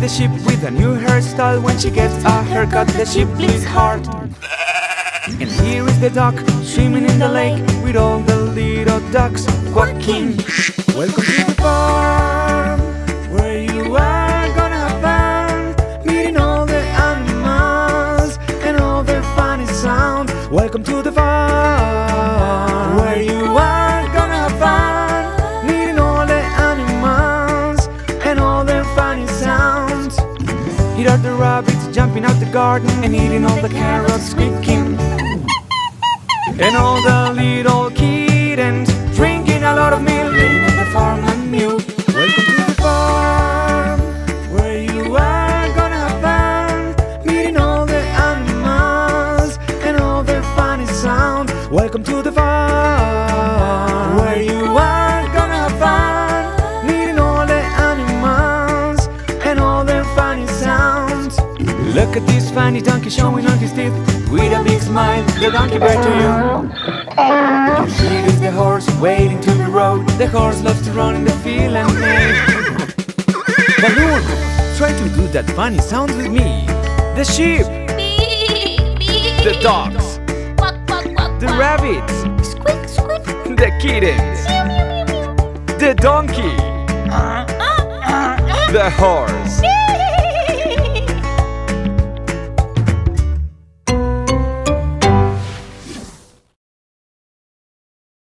sheep with a new hairstyle. When she gets a haircut, the sheep bleats hard. And here is the duck swimming in the lake with all the little ducks quacking. Welcome to the farm, where you are gonna have fun, meeting all the animals and all their funny sounds. Welcome to the farm, where you are gonna have fun, meeting all the animals and all their funny sounds. Here are the rabbits jumping out the garden and eating all the carrots squeaking. And all the little kittens drinking a lot of milk in the farm anew. Welcome to the farm, where you are gonna have fun, meeting all the animals and all their funny sounds. Welcome to the farm, where you are gonna have fun, meeting all the animals and all their funny sounds. Look at this funny donkey showing on his teeth with a big smile, the donkey back to you. And here is the horse waiting to the road. The horse loves to run in the field and neigh. Ballon, try to do that funny sound with me. The sheep, the dogs, the rabbits, Squeak, squeak. the kittens, the donkey, the horse.